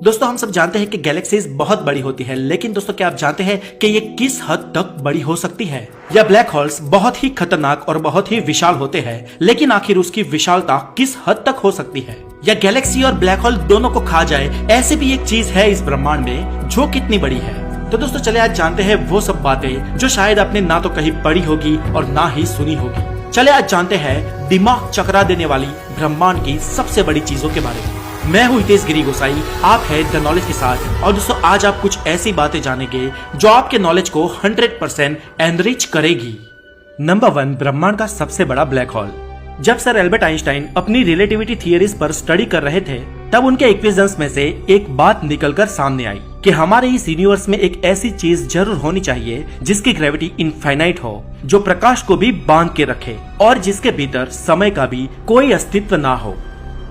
दोस्तों हम सब जानते हैं कि गैलेक्सीज बहुत बड़ी होती है, लेकिन दोस्तों क्या आप जानते हैं कि ये किस हद तक बड़ी हो सकती है? या ब्लैक होल्स बहुत ही खतरनाक और बहुत ही विशाल होते हैं, लेकिन आखिर उसकी विशालता किस हद तक हो सकती है? या गैलेक्सी और ब्लैक होल दोनों को खा जाए ऐसी भी एक चीज है इस ब्रह्मांड में जो कितनी बड़ी है? तो दोस्तों चले आज जानते हैं वो सब बातें जो शायद आपने ना तो कहीं पढ़ी होगी और ना ही सुनी होगी। चले आज जानते हैं दिमाग चकरा देने वाली ब्रह्मांड की सबसे बड़ी चीजों के बारे में। मैं हूँ हितेश गिरी गोसाई, आप है द नॉलेज के साथ। और दोस्तों आज आप कुछ ऐसी बातें जानेंगे जो आपके नॉलेज को 100% एनरिच करेगी। नंबर 1, ब्रह्मांड का सबसे बड़ा ब्लैक होल। जब सर एल्बर्ट आइंस्टाइन अपनी रिलेटिविटी थियरीज पर स्टडी कर रहे थे, तब उनके इक्वेशंस में से एक बात निकलकर सामने आई कि हमारे इस यूनिवर्स में एक ऐसी चीज जरूर होनी चाहिए जिसकी ग्रेविटी इनफाइनाइट हो, जो प्रकाश को भी बांध के रखे और जिसके भीतर समय का भी कोई अस्तित्व ना हो।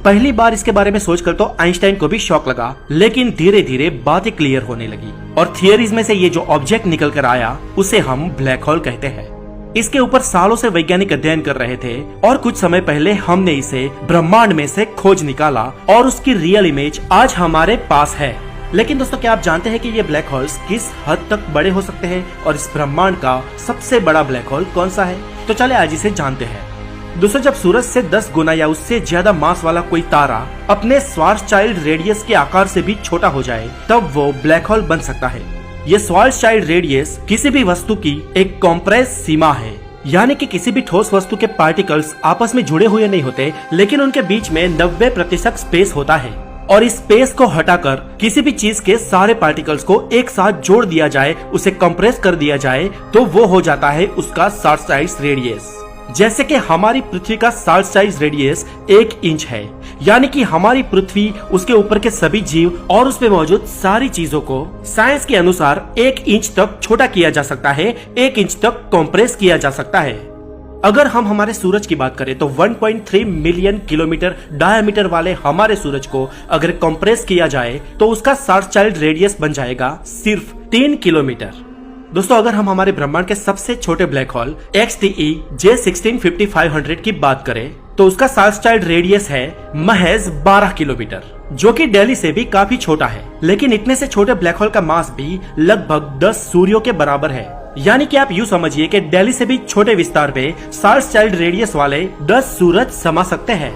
पहली बार इसके बारे में सोचकर तो आइंस्टाइन को भी शॉक लगा, लेकिन धीरे धीरे बातें क्लियर होने लगी और थियरीज में से ये जो ऑब्जेक्ट निकल कर आया उसे हम ब्लैक होल कहते हैं। इसके ऊपर सालों से वैज्ञानिक अध्ययन कर रहे थे और कुछ समय पहले हमने इसे ब्रह्मांड में से खोज निकाला और उसकी रियल इमेज आज हमारे पास है। लेकिन दोस्तों क्या आप जानते हैं कि ये ब्लैक होल्स किस हद तक बड़े हो सकते हैं और इस ब्रह्मांड का सबसे बड़ा ब्लैक होल कौन सा है? तो चले आज इसे जानते हैं। दोस्तों जब सूरज से 10 गुना या उससे ज्यादा मास वाला कोई तारा अपने श्वार्ज़चाइल्ड रेडियस के आकार से भी छोटा हो जाए, तब वो ब्लैक होल बन सकता है। ये श्वार्ज़चाइल्ड रेडियस किसी भी वस्तु की एक कॉम्प्रेस सीमा है, यानी कि किसी भी ठोस वस्तु के पार्टिकल्स आपस में जुड़े हुए नहीं होते, लेकिन उनके बीच में 90% स्पेस होता है। और इस स्पेस को हटाकर किसी भी चीज के सारे पार्टिकल्स को एक साथ जोड़ दिया जाए, उसे कंप्रेस कर दिया जाए, तो वो हो जाता है उसका श्वार्ज़चाइल्ड रेडियस। जैसे कि हमारी पृथ्वी का श्वार्ज़चाइल्ड रेडियस 1 इंच है, यानी कि हमारी पृथ्वी, उसके ऊपर के सभी जीव और उसमें मौजूद सारी चीजों को साइंस के अनुसार 1 इंच तक छोटा किया जा सकता है, 1 इंच तक कंप्रेस किया जा सकता है। अगर हम हमारे सूरज की बात करें तो 1.3 मिलियन किलोमीटर डायमीटर वाले हमारे सूरज को अगर कंप्रेस किया जाए तो उसका श्वार्ज़चाइल्ड रेडियस बन जाएगा सिर्फ 3 किलोमीटर। दोस्तों अगर हम हमारे ब्रह्मांड के सबसे छोटे ब्लैक होल XTE J165500 की बात करें तो उसका श्वार्ज़चाइल्ड रेडियस है महज 12 किलोमीटर, जो कि दिल्ली से भी काफी छोटा है। लेकिन इतने से छोटे ब्लैक होल का मास भी लगभग 10 सूर्यों के बराबर है, यानी कि आप यूँ समझिए कि दिल्ली से भी छोटे विस्तार पे श्वार्ज़चाइल्ड रेडियस वाले 10 सूरज समा सकते हैं।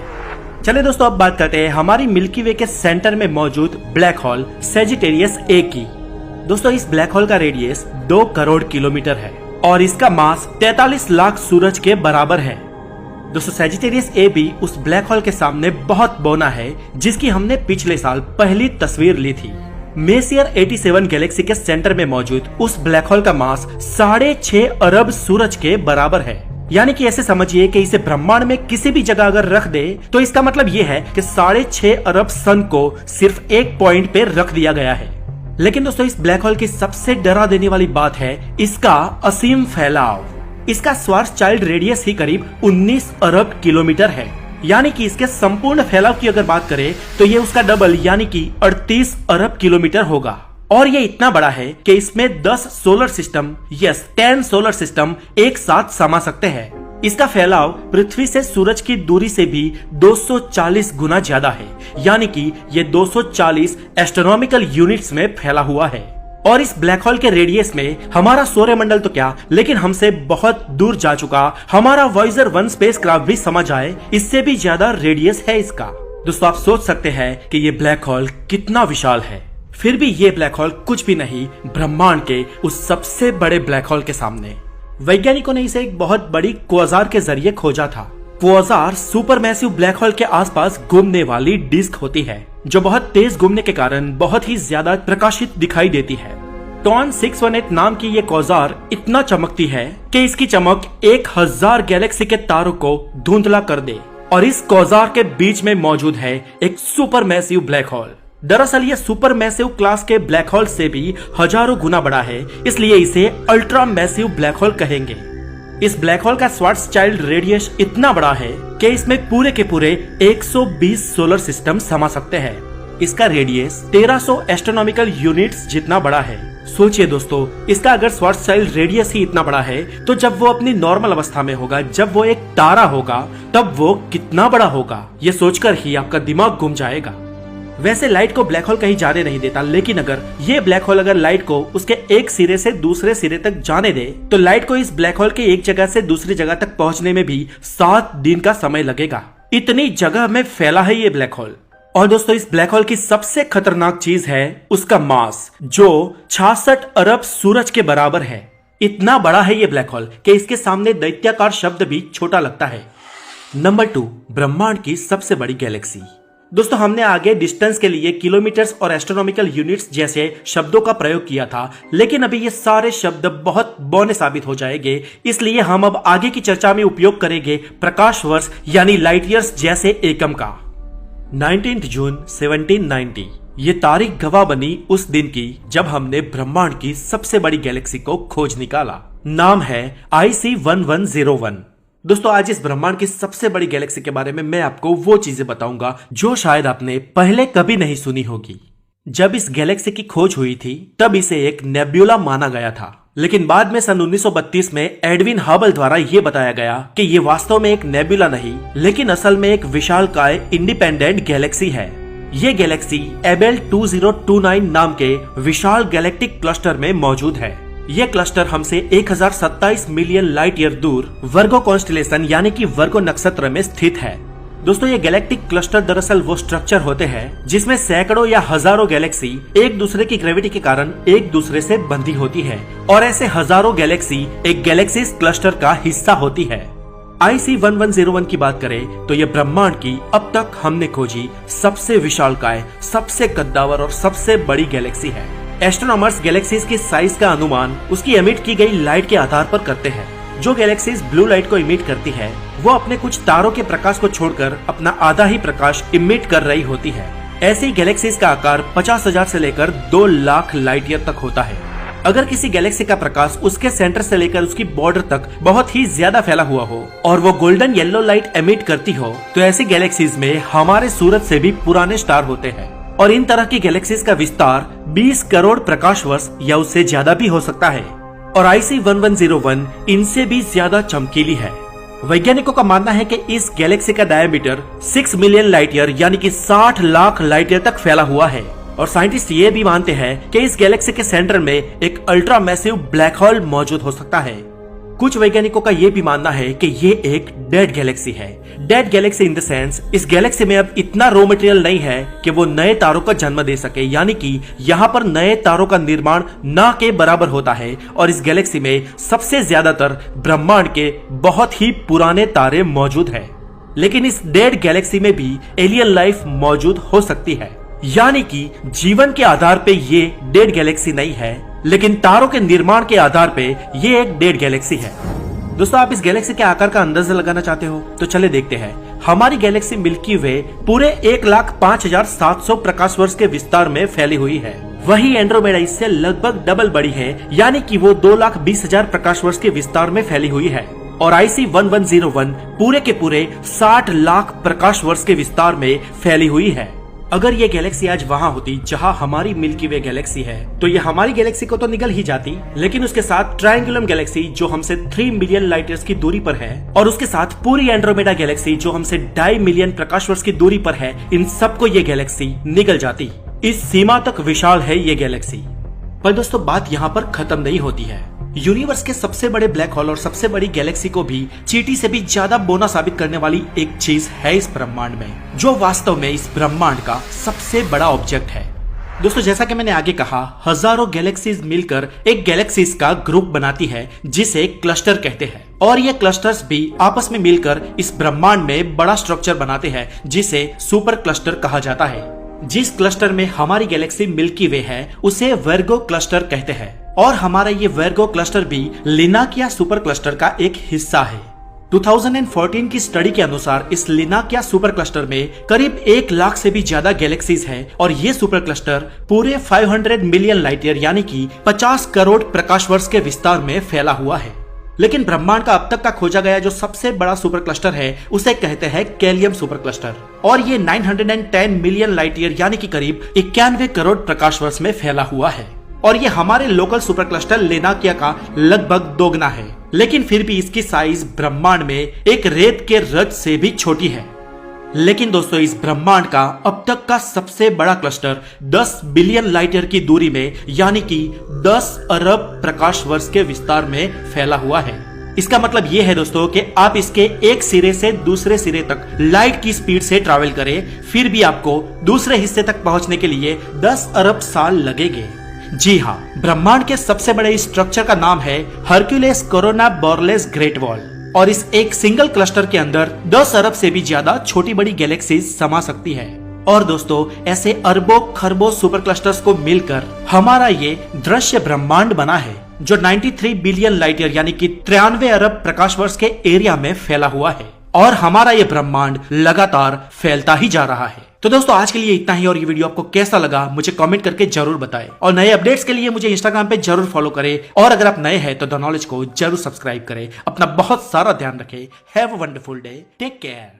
चले दोस्तों अब बात करते हैं हमारी मिल्की वे के सेंटर में मौजूद ब्लैक होल सैजिटेरियस A की। दोस्तों इस ब्लैक होल का रेडियस 2 करोड़ किलोमीटर है और इसका मास 43 लाख सूरज के बराबर है। दोस्तों सैजिटेरियस A भी उस ब्लैक होल के सामने बहुत बौना है, जिसकी हमने पिछले साल पहली तस्वीर ली थी। मेसियर 87 गैलेक्सी के सेंटर में मौजूद उस ब्लैक होल का मास 6.5 अरब सूरज के बराबर है, यानी कि ऐसे समझिए कि इसे ब्रह्मांड में किसी भी जगह अगर रख दे तो इसका मतलब ये है कि 6.5 अरब सन को सिर्फ एक पॉइंट पे रख दिया गया है। लेकिन दोस्तों इस ब्लैक होल की सबसे डरा देने वाली बात है इसका असीम फैलाव। इसका श्वार्ज़चाइल्ड रेडियस ही करीब 19 अरब किलोमीटर है, यानी कि इसके संपूर्ण फैलाव की अगर बात करें तो ये उसका डबल यानी कि 38 अरब किलोमीटर होगा। और ये इतना बड़ा है कि इसमें 10 सोलर सिस्टम, 10 सोलर सिस्टम एक साथ समा सकते हैं। इसका फैलाव पृथ्वी से सूरज की दूरी से भी 240 गुना ज्यादा है, यानी कि ये 240 एस्ट्रोनॉमिकल यूनिट्स में फैला हुआ है। और इस ब्लैक होल के रेडियस में हमारा सौरमंडल तो क्या, लेकिन हमसे बहुत दूर जा चुका हमारा वॉयेजर 1 स्पेसक्राफ्ट भी समा जाए, इससे भी ज्यादा रेडियस है इसका। दोस्तों आप सोच सकते हैं कि ये ब्लैक होल कितना विशाल है, फिर भी ये ब्लैक होल कुछ भी नहीं ब्रह्मांड के उस सबसे बड़े ब्लैक होल के सामने। वैज्ञानिकों ने इसे एक बहुत बड़ी क्वाज़ार के जरिए खोजा था। क्वाज़ार सुपरमैसिव ब्लैक होल के आसपास घूमने वाली डिस्क होती है, जो बहुत तेज घूमने के कारण बहुत ही ज्यादा प्रकाशित दिखाई देती है। टॉन 618 नाम की ये क्वाज़ार इतना चमकती है कि इसकी चमक 1000 गैलेक्सी के तारों को धुंधला कर दे। और इस क्वाज़ार के बीच में मौजूद है एक सुपरमैसिव ब्लैक होल। दरअसल ये सुपर मैसिव क्लास के ब्लैक होल से भी हजारों गुना बड़ा है, इसलिए इसे अल्ट्रा मैसिव ब्लैक होल कहेंगे। इस ब्लैक होल का श्वार्ज़चाइल्ड रेडियस इतना बड़ा है कि इसमें पूरे के पूरे 120 सोलर सिस्टम समा सकते हैं। इसका रेडियस 1300 एस्ट्रोनॉमिकल यूनिट्स जितना बड़ा है। सोचिए दोस्तों, इसका अगर श्वार्ज़चाइल्ड रेडियस ही इतना बड़ा है तो जब वो अपनी नॉर्मल अवस्था में होगा, जब वो एक तारा होगा, तब वो कितना बड़ा होगा, ये सोचकर ही आपका दिमाग घूम जाएगा। वैसे लाइट को ब्लैक होल कहीं जाने नहीं देता, लेकिन अगर ये ब्लैक होल अगर लाइट को उसके एक सिरे से दूसरे सिरे तक जाने दे तो लाइट को इस ब्लैक होल के एक जगह से दूसरी जगह तक पहुंचने में भी 7 दिन का समय लगेगा। इतनी जगह में फैला है ये ब्लैक होल। और दोस्तों इस ब्लैक होल की सबसे खतरनाक चीज है उसका मास, जो 66 अरब सूरज के बराबर है। इतना बड़ा है ये ब्लैक होल कि इसके सामने दैत्याकार शब्द भी छोटा लगता है। नंबर 2, ब्रह्मांड की सबसे बड़ी गैलेक्सी। दोस्तों हमने आगे डिस्टेंस के लिए किलोमीटर्स और एस्ट्रोनॉमिकल यूनिट्स जैसे शब्दों का प्रयोग किया था, लेकिन अभी ये सारे शब्द बहुत बौने साबित हो जाएंगे, इसलिए हम अब आगे की चर्चा में उपयोग करेंगे प्रकाश वर्ष यानी लाइट ईयर्स जैसे एकम का। 19 जून 1790 ये तारीख गवाह बनी उस दिन की जब हमने ब्रह्मांड की सबसे बड़ी गैलेक्सी को खोज निकाला। नाम है IC1101। दोस्तों आज इस ब्रह्मांड की सबसे बड़ी गैलेक्सी के बारे में मैं आपको वो चीजें बताऊंगा जो शायद आपने पहले कभी नहीं सुनी होगी। जब इस गैलेक्सी की खोज हुई थी तब इसे एक नेब्यूला माना गया था, लेकिन बाद में सन 1932 में एडविन हबल द्वारा यह बताया गया कि ये वास्तव में एक नेब्यूला नहीं, लेकिन असल में एक विशालकाय इंडिपेंडेंट गैलेक्सी है। ये गैलेक्सी एबेल 2029 नाम के विशाल गैलेक्टिक क्लस्टर में मौजूद है। ये क्लस्टर हमसे 1027 मिलियन लाइट ईयर दूर वर्गो कॉन्स्टेलेशन यानी कि वर्गो नक्षत्र में स्थित है। दोस्तों ये गैलेक्टिक क्लस्टर दरअसल वो स्ट्रक्चर होते हैं जिसमें सैकड़ों या हजारों गैलेक्सी एक दूसरे की ग्रेविटी के कारण एक दूसरे से बंधी होती है, और ऐसे हजारों गैलेक्सी एक गैलेक्सीज क्लस्टर का हिस्सा होती है। IC1101 की बात करें तो ये ब्रह्मांड की अब तक हमने खोजी सबसे विशालकाय, सबसे कद्दावर और सबसे बड़ी गैलेक्सी है। एस्ट्रोनॉमर्स गैलेक्सीज की साइज का अनुमान उसकी एमिट की गई लाइट के आधार पर करते हैं। जो गैलेक्सीज ब्लू लाइट को इमिट करती है वो अपने कुछ तारों के प्रकाश को छोड़कर अपना आधा ही प्रकाश इमिट कर रही होती है। ऐसी गैलेक्सीज का आकार 50,000 से लेकर 2 लाख लाइट ईयर तक होता है। अगर किसी गैलेक्सी का प्रकाश उसके सेंटर से लेकर उसकी बॉर्डर तक बहुत ही ज्यादा फैला हुआ हो और वो गोल्डन येलो लाइट एमिट करती हो तो ऐसी गैलेक्सीज में हमारे सूरज से भी पुराने स्टार होते हैं, और इन तरह की गैलेक्सीज का विस्तार 20 करोड़ प्रकाश वर्ष या उससे ज्यादा भी हो सकता है, और IC1101 इनसे भी ज्यादा चमकीली है। वैज्ञानिकों का मानना है कि इस गैलेक्सी का डायमीटर 6 मिलियन लाइट ईयर यानी कि 60 लाख लाइट ईयर तक फैला हुआ है, और साइंटिस्ट ये भी मानते हैं कि इस गैलेक्सी के सेंटर में एक अल्ट्रा मैसिव ब्लैक होल मौजूद हो सकता है। कुछ वैज्ञानिकों का ये भी मानना है कि ये एक डेड गैलेक्सी है। Dead Galaxy in the sense इस गैलेक्सी में अब इतना रॉ मटेरियल नहीं है कि वो नए तारों का जन्म दे सके, यानी कि यहाँ पर नए तारों का निर्माण ना के बराबर होता है, और इस गैलेक्सी में सबसे ज्यादातर ब्रह्मांड के बहुत ही पुराने तारे मौजूद है। लेकिन इस डेड गैलेक्सी में भी एलियन लाइफ मौजूद हो सकती है, यानी कि जीवन के आधार पे ये डेड गैलेक्सी नहीं है, लेकिन तारों के निर्माण के आधार पे ये एक डेड गैलेक्सी है। दोस्तों आप इस गैलेक्सी के आकार का अंदाजा लगाना चाहते हो तो चले देखते हैं। हमारी गैलेक्सी मिल्की वे पूरे 1,05,700 प्रकाश वर्ष के विस्तार में फैली हुई है। वही एंड्रोमेडा इससे लगभग डबल बड़ी है, यानी कि वो 2,20,000 प्रकाश वर्ष के विस्तार में फैली हुई है, और IC1101 पूरे के पूरे 60 लाख प्रकाश वर्ष के विस्तार में फैली हुई है। अगर ये गैलेक्सी आज वहाँ होती जहाँ हमारी मिल्की वे गैलेक्सी है तो ये हमारी गैलेक्सी को तो निगल ही जाती, लेकिन उसके साथ ट्रायंगुलम गैलेक्सी जो हमसे 3 मिलियन लाइट ईयर्स की दूरी पर है, और उसके साथ पूरी एंड्रोमेडा गैलेक्सी जो हमसे 2.5 मिलियन प्रकाश वर्ष की दूरी पर है, इन सबको ये गैलेक्सी निगल जाती। इस सीमा तक विशाल है ये गैलेक्सी। पर दोस्तों बात यहाँ पर खत्म नहीं होती है। यूनिवर्स के सबसे बड़े ब्लैक होल और सबसे बड़ी गैलेक्सी को भी चींटी से भी ज्यादा बोना साबित करने वाली एक चीज है इस ब्रह्मांड में, जो वास्तव में इस ब्रह्मांड का सबसे बड़ा ऑब्जेक्ट है। दोस्तों जैसा कि मैंने आगे कहा, हजारों गैलेक्सीज मिलकर एक गैलेक्सीज का ग्रुप बनाती है जिसे क्लस्टर कहते हैं, और ये क्लस्टर्स भी आपस में मिलकर इस ब्रह्मांड में बड़ा स्ट्रक्चर बनाते हैं जिसे सुपर क्लस्टर कहा जाता है। जिस क्लस्टर में हमारी गैलेक्सी मिल्की वे है उसे वर्गो क्लस्टर कहते हैं, और हमारा ये वर्गो क्लस्टर भी लिनाकिया सुपर क्लस्टर का एक हिस्सा है। 2014 की स्टडी के अनुसार इस लिनाकिया सुपर क्लस्टर में करीब 1 लाख से भी ज्यादा गैलेक्सीज हैं, और ये सुपर क्लस्टर पूरे 500 मिलियन लाइट ईयर यानी कि 50 करोड़ प्रकाश वर्ष के विस्तार में फैला हुआ है। लेकिन ब्रह्मांड का अब तक का खोजा गया जो सबसे बड़ा सुपर क्लस्टर है उसे कहते हैं कैलियम सुपर क्लस्टर, और ये 910 मिलियन लाइट ईयर यानी कि करीब 91 करोड़ प्रकाश वर्ष में फैला हुआ है, और ये हमारे लोकल सुपर क्लस्टर लिनाकिया का लगभग दोगुना है। लेकिन फिर भी इसकी साइज ब्रह्मांड में एक रेत के रज से भी छोटी है। लेकिन दोस्तों इस ब्रह्मांड का अब तक का सबसे बड़ा क्लस्टर 10 बिलियन लाइट ईयर की दूरी में यानी कि 10 अरब प्रकाश वर्ष के विस्तार में फैला हुआ है। इसका मतलब ये है दोस्तों कि आप इसके एक सिरे से दूसरे सिरे तक लाइट की स्पीड से ट्रैवल करें, फिर भी आपको दूसरे हिस्से तक पहुंचने के लिए 10 अरब साल लगेंगे। जी हाँ, ब्रह्मांड के सबसे बड़े स्ट्रक्चर का नाम है हरक्यूलेस कोरोना बोरलेस ग्रेट वॉल और इस एक सिंगल क्लस्टर के अंदर 10 अरब से भी ज्यादा छोटी बड़ी गैलेक्सीज समा सकती है। और दोस्तों ऐसे अरबों खरबों सुपर क्लस्टर्स को मिलकर हमारा ये दृश्य ब्रह्मांड बना है जो 93 बिलियन लाइट ईयर यानी कि 93 अरब प्रकाश वर्ष के एरिया में फैला हुआ है और हमारा ये ब्रह्मांड लगातार फैलता ही जा रहा है। तो दोस्तों आज के लिए इतना ही और ये वीडियो आपको कैसा लगा मुझे कमेंट करके जरूर बताएं और नए अपडेट्स के लिए मुझे इंस्टाग्राम पे जरूर फॉलो करें और अगर आप नए हैं तो द नॉलेज को जरूर सब्सक्राइब करें। अपना बहुत सारा ध्यान रखें। Have a wonderful day. Take care.